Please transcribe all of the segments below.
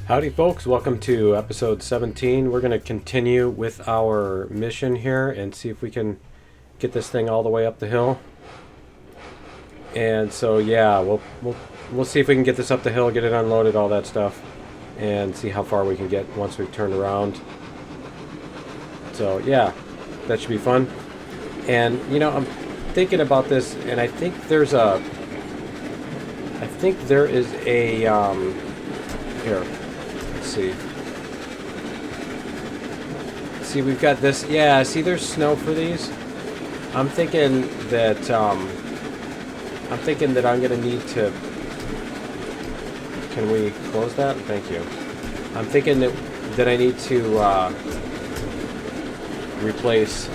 Howdy folks, welcome to episode 17. We're going to continue with our mission here and see if we can get this thing all the way up the hill. And so yeah, we'll see if we can get this up the hill, get it unloaded, all that stuff, and see how far we can get once we've turned around. So yeah, that should be fun. And you know, I'm thinking about this, and I think there is a here. See, we've got this. Yeah, see, there's snow for these. I'm thinking that I'm gonna need to. Can we close that? Thank you. I'm thinking that I need to replace.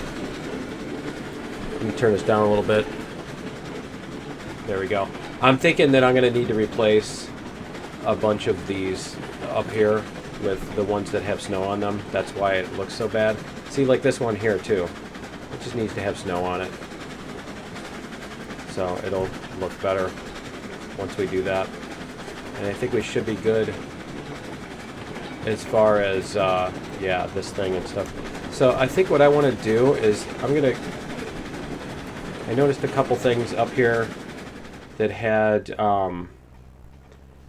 Let me turn this down a little bit. There we go. I'm thinking that I'm gonna need to replace a bunch of these up here with the ones that have snow on them. That's why it looks so bad. See, like this one here too. It just needs to have snow on it. So it'll look better once we do that. And I think we should be good as far as, yeah, this thing and stuff. So I think what I want to do is I noticed a couple things up here that had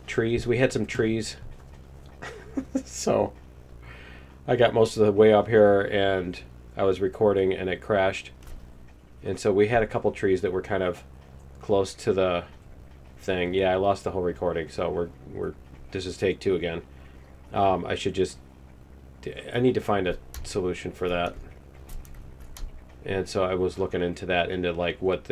trees. We had some trees. So I got most of the way up here and I was recording and it crashed. And so we had a couple trees that were kind of close to the thing. Yeah, I lost the whole recording, so this is take 2 again. I need to find a solution for that. And so I was looking into that, into like what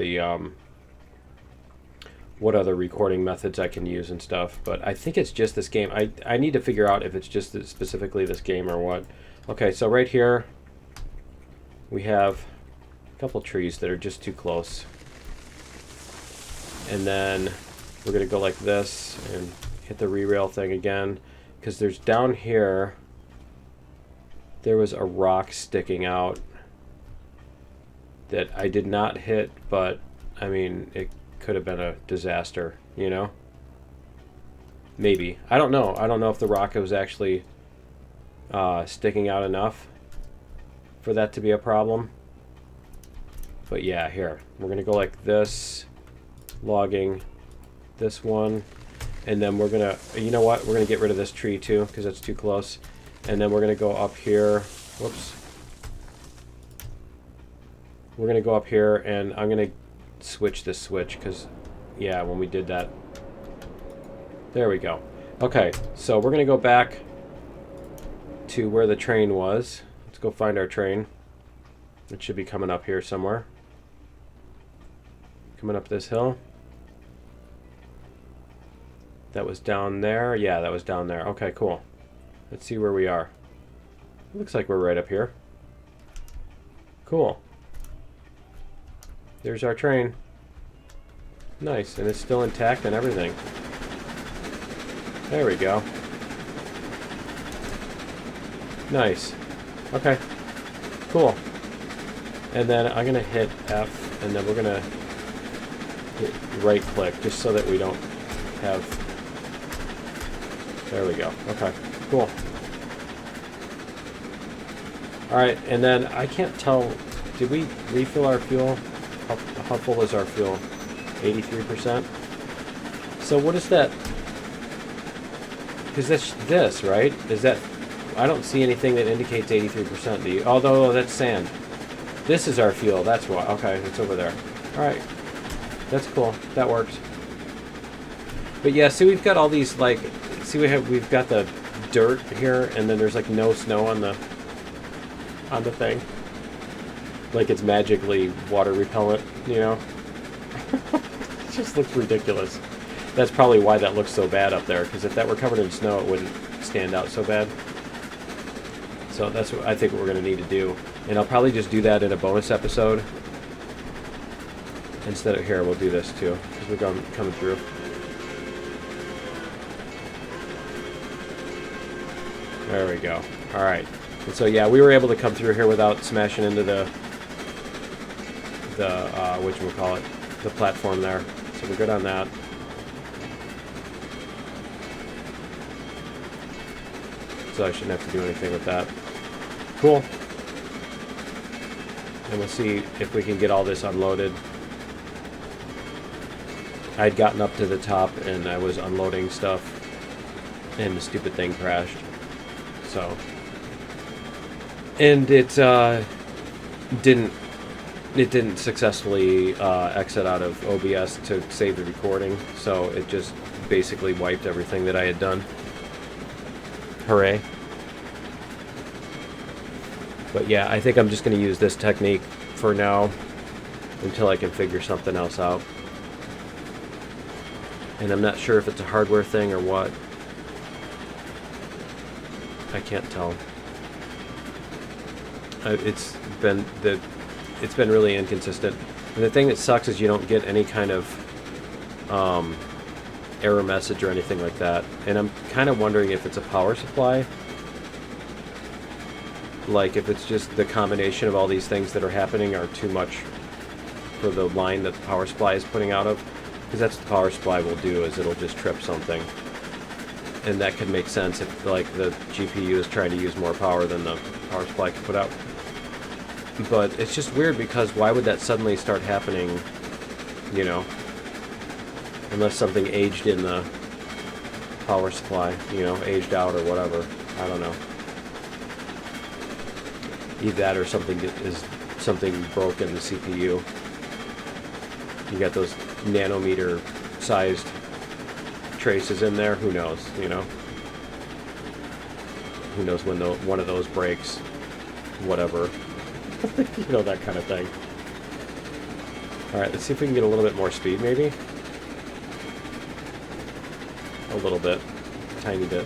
other recording methods I can use and stuff. But I think it's just this game. I need to figure out if it's just specifically this game or what. Okay, so right here we have a couple trees that are just too close. And then we're going to go like this and hit the re-rail thing again. Because there's down here, there was a rock sticking out that I did not hit, but I mean, it could have been a disaster, you know? Maybe. I don't know. I don't know if the rock was actually sticking out enough for that to be a problem. But yeah, here. We're going to go like this, logging this one, and then we're going to, you know what? We're going to get rid of this tree too, because it's too close. And then we're going to go up here. Whoops. We're going to go up here, and I'm going to switch this switch because yeah, when we did that, there we go. Okay, so we're gonna go back to where the train was. Let's go find our train. It should be coming up here somewhere, coming up this hill. That was down there. Yeah, that was down there. Okay, cool. Let's see where we are. It looks like we're right up here. Cool. There's our train. Nice, and it's still intact and everything. There we go. Nice. Okay. Cool. And then I'm gonna hit F, and then we're gonna hit right click, just so that we don't have... There we go. Okay. Cool. Alright, and then I can't tell... Did we refill our fuel? How full is our fuel? 83%? So what is that? Because that's this, right? Is that... I don't see anything that indicates 83%, do you? Although, that's sand. This is our fuel, that's why. Okay, it's over there. Alright. That's cool. That works. But yeah, see, we've got all these, like... See, we've got the dirt here, and then there's, like, no snow on the thing. Like it's magically water repellent, you know? It just looks ridiculous. That's probably why that looks so bad up there, because if that were covered in snow, it wouldn't stand out so bad. So that's what I think we're going to need to do. And I'll probably just do that in a bonus episode. Instead of here, we'll do this too, because we're coming through. There we go. Alright. And so yeah, we were able to come through here without smashing into the whatchamacallit, the platform there. So we're good on that. so I shouldn't have to do anything with that. Cool. And we'll see if we can get all this unloaded. I'd gotten up to the top and I was unloading stuff and the stupid thing crashed. So, and it didn't successfully exit out of OBS to save the recording, so it just basically wiped everything that I had done. Hooray. But yeah, I think I'm just going to use this technique for now until I can figure something else out. And I'm not sure if it's a hardware thing or what. I can't tell. It's been really inconsistent. And the thing that sucks is you don't get any kind of error message or anything like that. And I'm kind of wondering if it's a power supply. Like if it's just the combination of all these things that are happening are too much for the line that the power supply is putting out of. Because that's what the power supply will do, is it'll just trip something. And that could make sense if like the GPU is trying to use more power than the power supply can put out. But it's just weird because why would that suddenly start happening, you know? Unless something aged in the power supply, you know, aged out or whatever. I don't know. Either that or something broke in the CPU. You got those nanometer sized traces in there. Who knows, you know? Who knows when one of those breaks? Whatever. You know, that kind of thing. Alright, let's see if we can get a little bit more speed, maybe? A little bit. Tiny bit.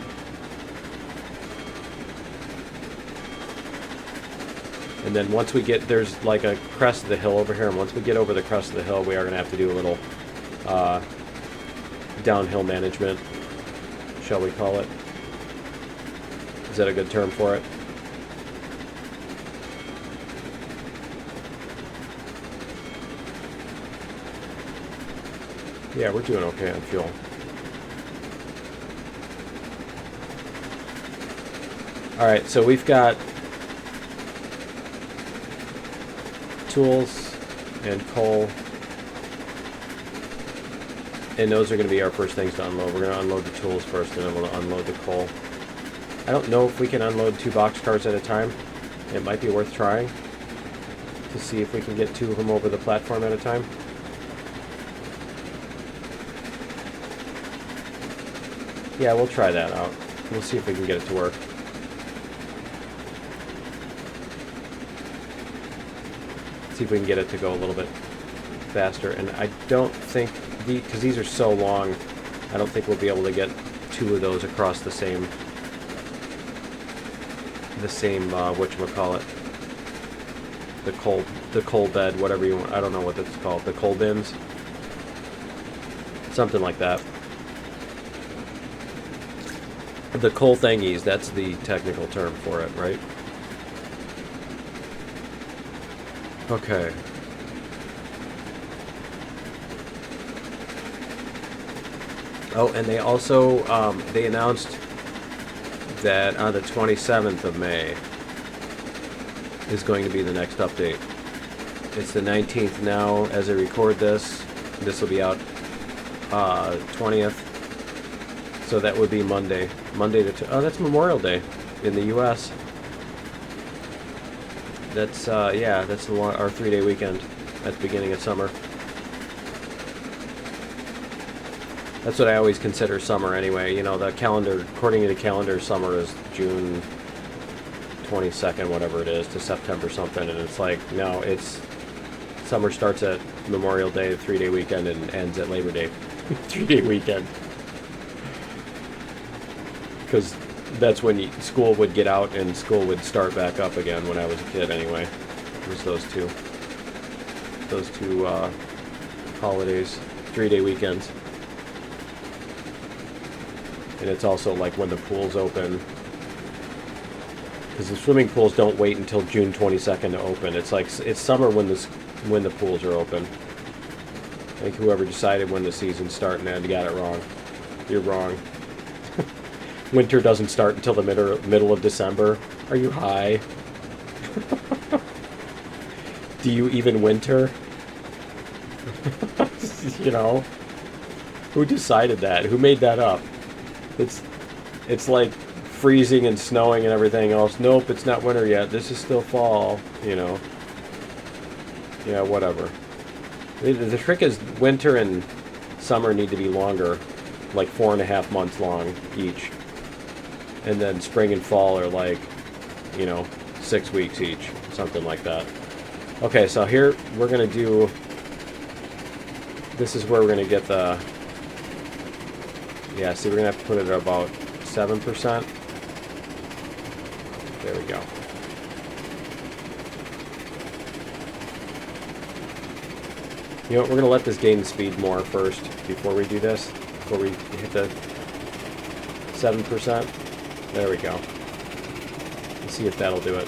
And then once we get, there's like a crest of the hill over here, and once we get over the crest of the hill, we are going to have to do a little downhill management, shall we call it. Is that a good term for it? Yeah, we're doing okay on fuel. Alright, so we've got tools and coal, and those are going to be our first things to unload. We're going to unload the tools first, and then we'll unload the coal. I don't know if we can unload 2 boxcars at a time. It might be worth trying to see if we can get 2 of them over the platform at a time. Yeah, we'll try that out. We'll see if we can get it to work. See if we can get it to go a little bit faster. And I don't think, because these are so long, I don't think we'll be able to get 2 of those across the same whatchamacallit, the coal bed, whatever you want. I don't know what that's called. The coal bins, something like that. The coal thingies, that's the technical term for it, right? Okay. Oh, and they also, they announced that on the 27th of May is going to be the next update. It's the 19th now as I record this. This will be out 20th. So that would be Monday. Oh, that's Memorial Day in the U.S. That's, yeah, that's our 3-day weekend at the beginning of summer. That's what I always consider summer anyway. You know, the calendar, according to the calendar, summer is June 22nd, whatever it is, to September something. And it's like, no, it's, summer starts at Memorial Day, 3-day weekend, and ends at Labor Day. 3-day weekend. Because that's when school would get out and school would start back up again when I was a kid anyway. It was those two holidays, 3-day weekends. And it's also like when the pools open, because the swimming pools don't wait until June 22nd to open. It's like, it's summer when the pools are open. I think whoever decided when the season's starting and got it wrong. You're wrong. Winter doesn't start until the middle of December. Are you high? Do you even winter? You know? Who decided that? Who made that up? It's like freezing and snowing and everything else. Nope, it's not winter yet. This is still fall, you know. Yeah, whatever. The trick is winter and summer need to be longer, like 4.5 months long each. And then spring and fall are like, you know, 6 weeks each, something like that. Okay, so here we're going to do, this is where we're going to get the, yeah, see, we're going to have to put it at about 7%. There we go. You know what, we're going to let this gain speed more first before we do this, before we hit the 7%. There we go. Let's see if that'll do it.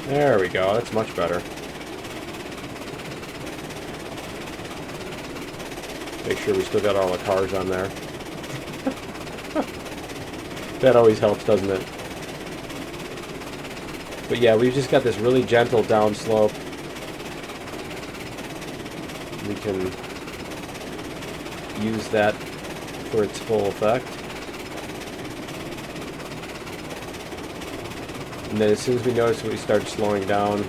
There we go, that's much better. Make sure we still got all the cars on there. That always helps, doesn't it? But yeah, we've just got this really gentle downslope. We can use that for its full effect. And then as soon as we notice we start slowing down, I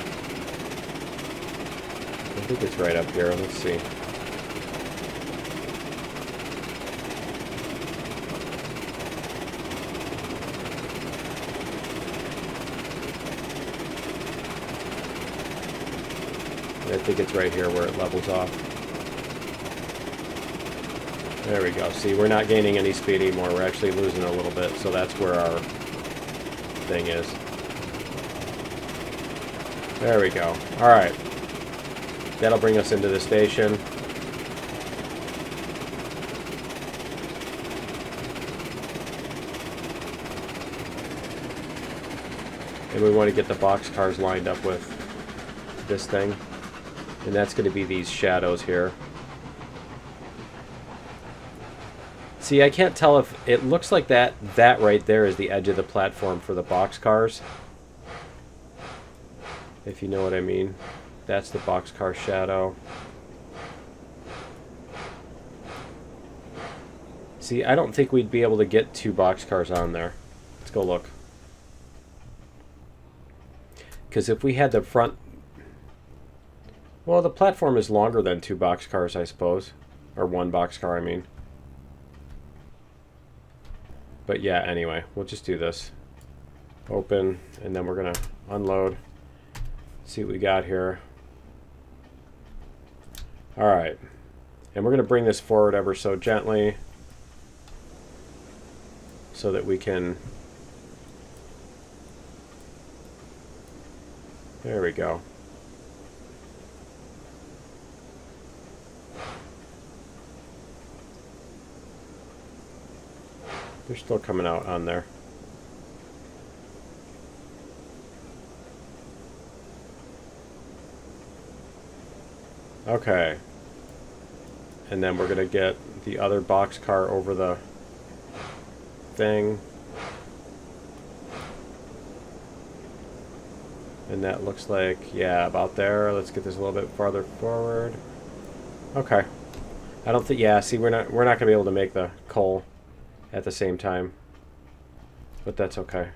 think it's right up here. Let's see. I think it's right here where it levels off. There we go. See, we're not gaining any speed anymore. We're actually losing a little bit, so that's where our thing is. There we go. Alright. That'll bring us into the station. And we want to get the boxcars lined up with this thing. And that's going to be these shadows here. See, I can't tell if it looks like that right there is the edge of the platform for the boxcars. If you know what I mean. That's the boxcar shadow. See, I don't think we'd be able to get 2 boxcars on there. Let's go look. Because if we had the front... Well, the platform is longer than 2 boxcars, I suppose. Or 1 boxcar, I mean. But yeah, anyway, we'll just do this. Open, and then we're going to unload. See what we got here. Alright. And we're going to bring this forward ever so gently so that we can... There we go. They're still coming out on there. Okay. And then we're going to get the other boxcar over the thing. And that looks like, yeah, about there. Let's get this a little bit farther forward. Okay. I don't think, yeah, see, we're not going to be able to make the coal at the same time. But that's okay.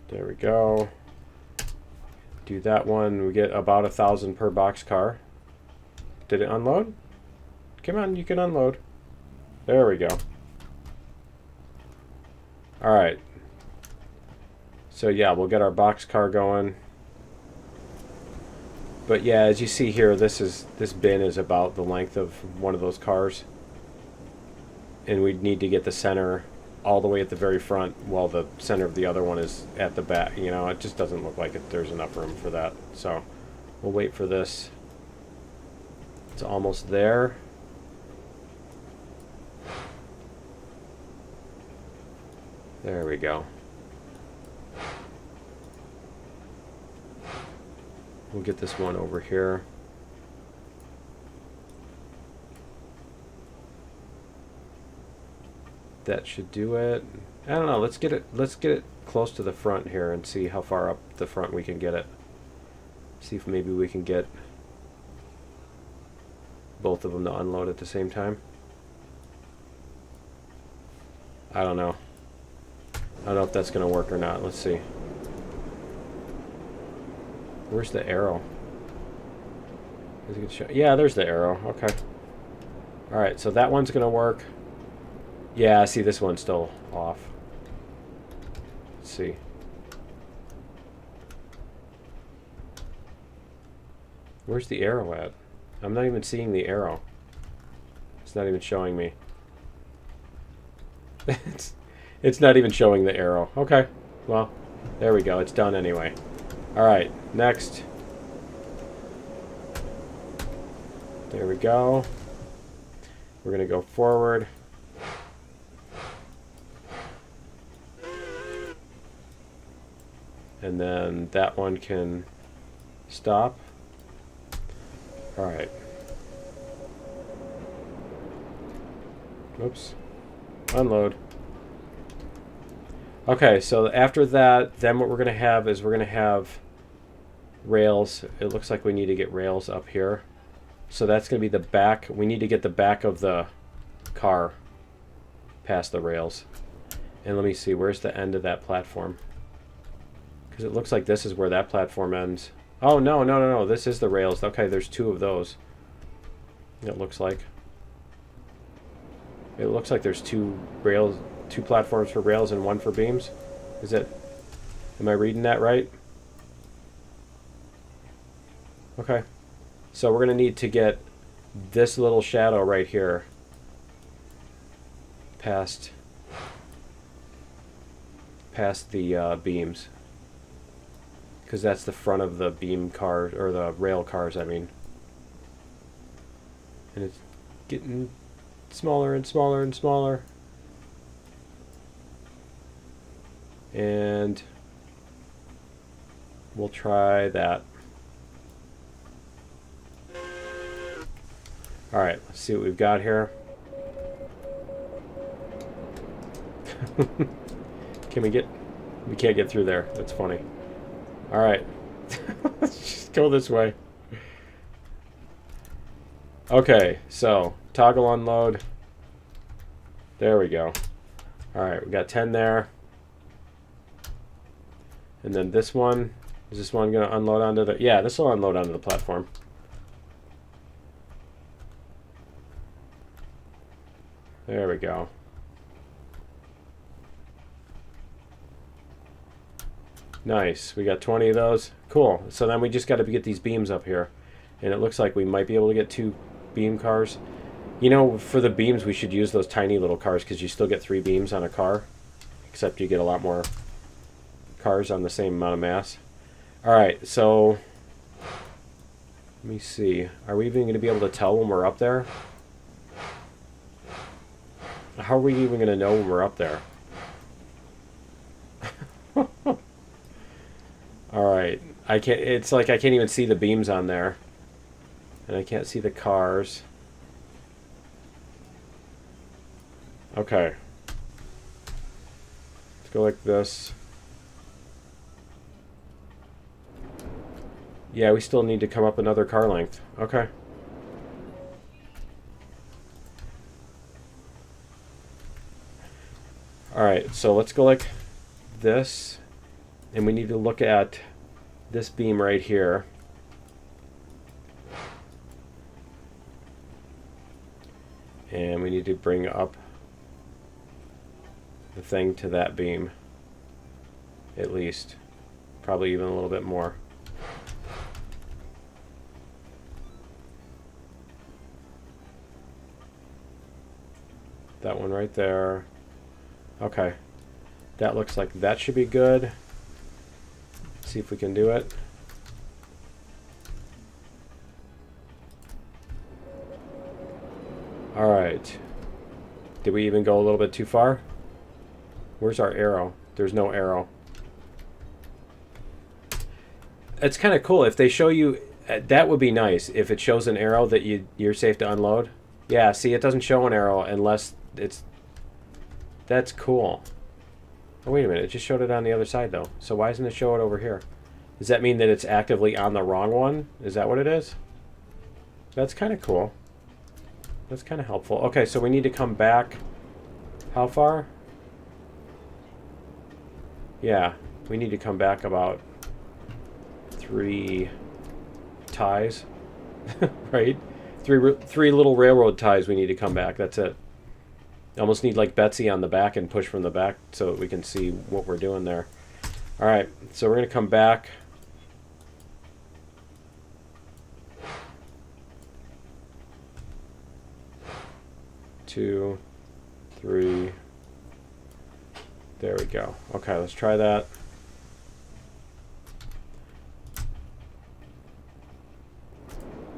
There we go. Do that one. We get about 1,000 per boxcar. Did it unload? Come on, you can unload. There we go. Alright. So yeah, we'll get our boxcar going. But yeah, as you see here, this bin is about the length of one of those cars. And we need to get the center all the way at the very front while the center of the other one is at the back. You know, it just doesn't look like there's enough room for that. So we'll wait for this. It's almost there. There we go. We'll get this one over here. That should do it. I don't know. Let's get it close to the front here and see how far up the front we can get it. See if maybe we can get both of them to unload at the same time. I don't know. I don't know if that's going to work or not. Let's see. Where's the arrow? Is it gonna show? Yeah, there's the arrow. Okay. Alright, so that one's going to work. Yeah, see, this one's still off. Let's see. Where's the arrow at? I'm not even seeing the arrow. It's not even showing me. It's not even showing the arrow. Okay. Well, there we go. It's done anyway. Alright, next. There we go. We're going to go forward. And then that one can stop. Alright. Oops. Unload. Okay, so after that, then what we're going to have is we're going to have rails. It looks like we need to get rails up here. So that's going to be the back. We need to get the back of the car past the rails. And let me see, where's the end of that platform? Because it looks like this is where that platform ends. Oh, no, no, no, no. This is the rails. Okay, there's two of those. It looks like. It looks like there's two rails, two platforms for rails and one for beams. Is it? Am I reading that right? Okay. So we're going to need to get this little shadow right here past the beams. Because that's the front of the beam car, or the rail cars, I mean. And it's getting smaller and smaller and smaller. And we'll try that. Alright, let's see what we've got here. Can we get... We can't get through there. That's funny. Alright. Let's just go this way. Okay, so toggle unload. There we go. Alright, we got 10 there. And then this one. Is this one going to unload onto the... Yeah, this will unload onto the platform. There we go. Nice. We got 20 of those. Cool. So then we just got to get these beams up here. And it looks like we might be able to get 2 beam cars. You know, for the beams, we should use those tiny little cars because you still get 3 beams on a car. Except you get a lot more cars on the same amount of mass. Alright, so... Let me see. Are we even going to be able to tell when we're up there? How are we even going to know when we're up there? Alright. I can't... It's like I can't even see the beams on there. And I can't see the cars. Okay. Let's go like this. Yeah, we still need to come up another car length. Okay. Alright, so let's go like this. And we need to look at this beam right here. And we need to bring up the thing to that beam. At least. Probably even a little bit more. That one right there. Okay. That looks like that should be good. See if we can do it. Alright. Did we even go a little bit too far? Where's our arrow? There's no arrow. It's kind of cool if they show you... that would be nice if it shows an arrow that you're safe to unload. Yeah, see, it doesn't show an arrow unless it's That's cool. Oh, wait a minute. It just showed it on the other side, though. So why doesn't it show it over here? Does that mean that it's actively on the wrong one? Is that what it is? That's kind of cool. That's kind of helpful. Okay, so we need to come back. How far? Yeah, we need to come back about 3 ties, right? Three little railroad ties we need to come back. That's it. Almost need like Betsy on the back and push from the back so that we can see what we're doing there. All right, so we're going to come back. Two, 3. There we go. Okay, let's try that.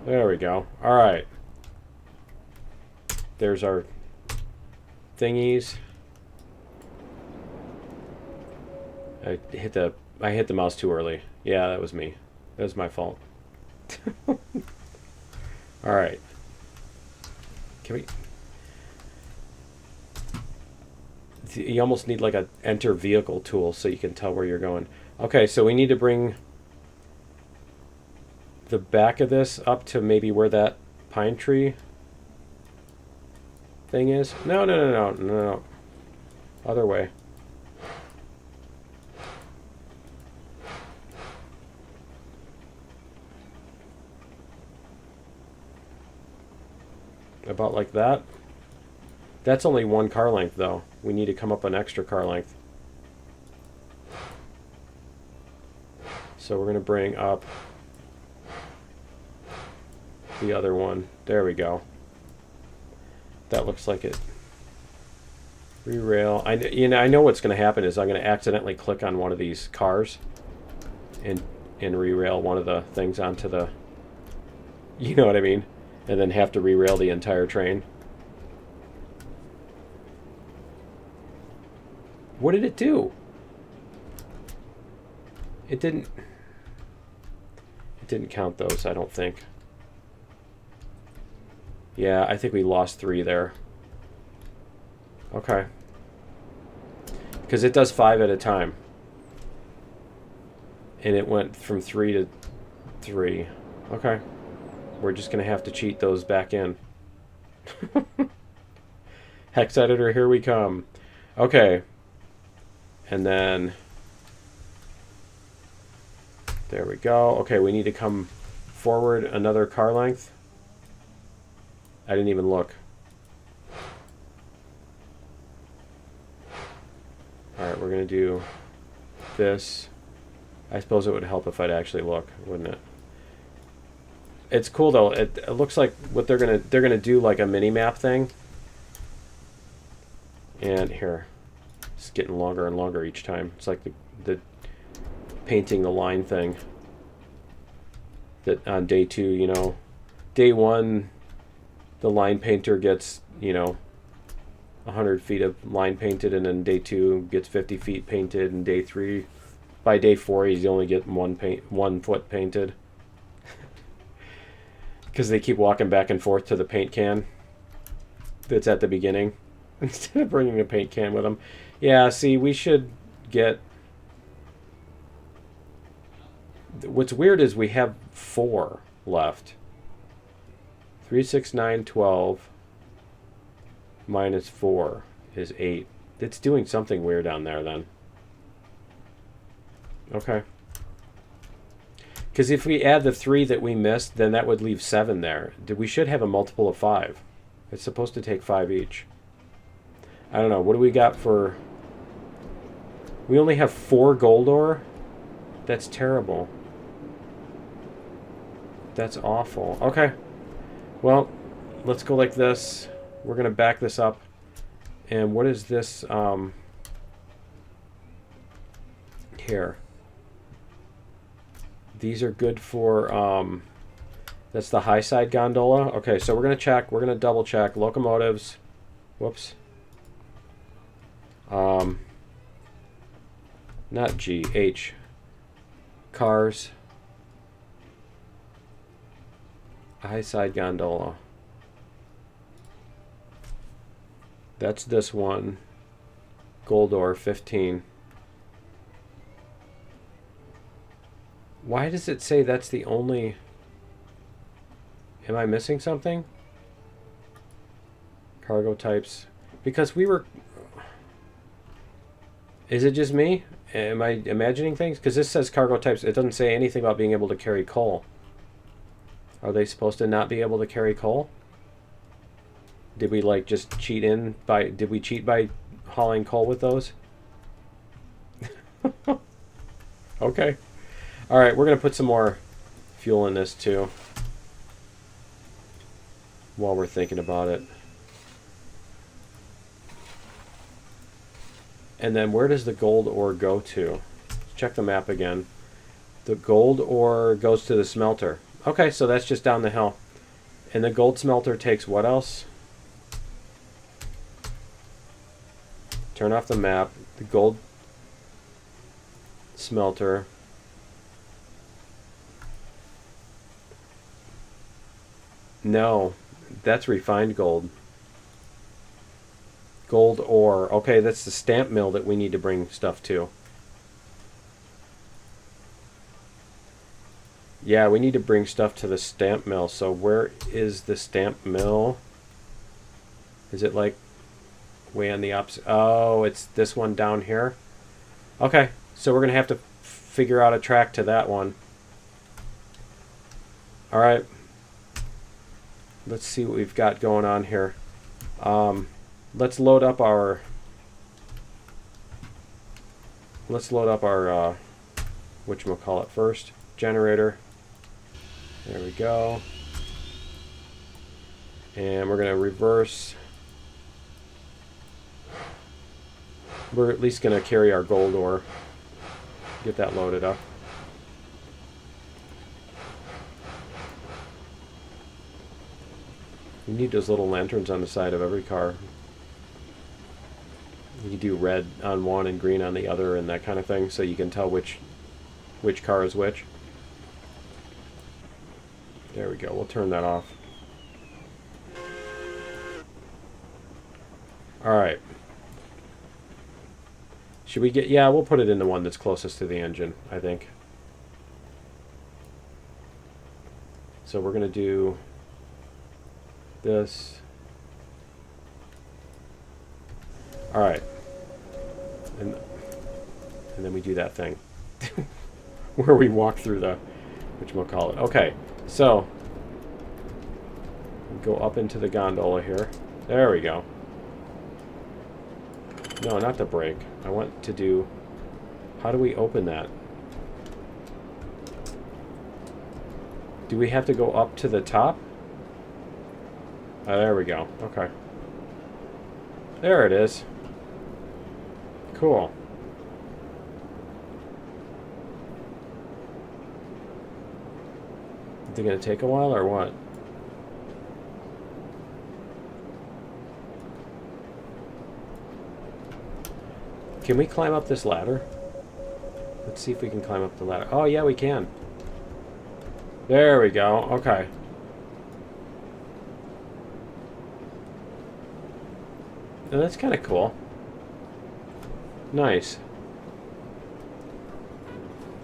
There we go. All right. There's our thingies. I hit the mouse too early. Yeah, that was me. That was my fault. All right. Can we? You almost need like a enter vehicle tool so you can tell where you're going. Okay, so we need to bring the back of this up to maybe where that pine tree thing is. No. Other way. About like that. That's only 1 car length though. We need to come up an extra car length. So we're going to bring up the other one. There we go. That looks like it. Re-rail. I know what's going to happen is I'm going to accidentally click on one of these cars and re-rail one of the things onto the, you know what I mean, and then have to re-rail the entire train. What did it do? It didn't count those, I don't think. Yeah, I think we lost 3 there. Okay. Because it does 5 at a time. And it went from 3 to 3. Okay. We're just going to have to cheat those back in. Hex editor, here we come. Okay. And then, there we go. Okay, we need to come forward another car length. I didn't even look. All right, we're going to do this. I suppose it would help if I'd actually look, wouldn't it? It's cool though. It looks like what they're gonna do like a mini map thing. And here. It's getting longer and longer each time. It's like the painting the line thing. That on day 2, you know, day 1, the line painter gets, you know, 100 feet of line painted, and then day 2 gets 50 feet painted, and day 3, by day 4, he's only getting 1 foot painted. Because they keep walking back and forth to the paint can that's at the beginning instead of bringing a paint can with them. Yeah, see, we should get... What's weird is we have 4 left. 3, 6, 9, 12 minus 4 is 8. It's doing something weird down there then. Okay. Because if we add the 3 that we missed, then that would leave 7 there. We should have a multiple of 5. It's supposed to take 5 each. I don't know. What do we got for... We only have 4 gold ore? That's terrible. That's awful. Okay. Well, let's go like this. We're going to back this up. And what is this? Here. These are good for... that's the high side gondola. Okay, so we're going to check. We're going to double check. Locomotives. Whoops. Not G, H. Cars. High side gondola. That's this one. Gold ore, 15. Why does it say that's the only... Am I missing something? Cargo types. Because we were... Is it just me? Am I imagining things? Because this says cargo types. It doesn't say anything about being able to carry coal. Are they supposed to not be able to carry coal? Did we like just cheat in by... Did we cheat by hauling coal with those? Okay. Alright, we're going to put some more fuel in this too. While we're thinking about it. And then where does the gold ore go to? Let's check the map again. The gold ore goes to the smelter. Okay, so that's just down the hill. And the gold smelter takes what else? Turn off the map. The gold smelter. No, that's refined gold. Gold ore. Okay, that's the stamp mill that we need to bring stuff to. Yeah, we need to bring stuff to the stamp mill. So where is the stamp mill? Is it like way on the opposite? Oh, it's this one down here. Okay, so we're going to have to figure out a track to that one. All right. Let's see what we've got going on here. Let's load up our... whatchamacallit first. Generator. There we go. And we're going to reverse. We're at least going to carry our gold ore. Get that loaded up. You need those little lanterns on the side of every car. You do red on one and green on the other and that kind of thing, so you can tell which car is which. There we go. We'll turn that off. Alright. Should we get... Yeah, we'll put it in the one that's closest to the engine, I think. So we're going to do this. Alright. And then we do that thing. Where we walk through the... whatchamacallit. Okay. So. Go up into the gondola here. There we go. No, not the brake. I want to do... How do we open that? Do we have to go up to the top? Oh, there we go. Okay. There it is. Cool. Is it going to take a while or what? Can we climb up this ladder? Let's see if we can climb up the ladder. Oh, yeah, we can. There we go. Okay. Oh, that's kind of cool. Nice.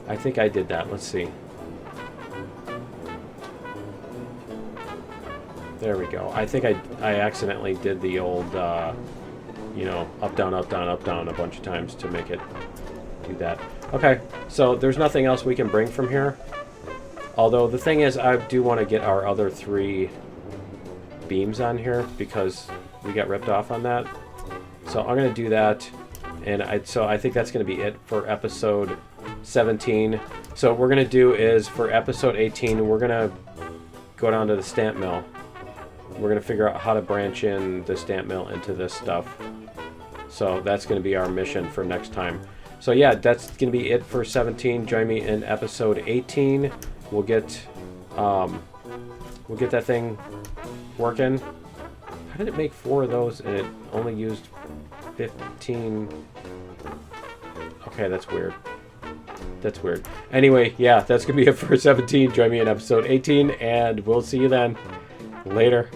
I think I did that. Let's see. There we go. I think I accidentally did the old, you know, up, down, up, down, up, down a bunch of times to make it do that. Okay, so there's nothing else we can bring from here. Although the thing is, I do want to get our other 3 beams on here because we got ripped off on that. So I'm going to do that. And I think that's going to be it for episode 17. So what we're going to do is for episode 18, we're going to go down to the stamp mill. We're going to figure out how to branch in the stamp mill into this stuff. So that's going to be our mission for next time. So yeah, that's going to be it for 17. Join me in episode 18. We'll get that thing working. How did it make 4 of those and it only used 15? Okay, that's weird. That's weird. Anyway, yeah, that's going to be it for 17. Join me in episode 18, and we'll see you then. Later.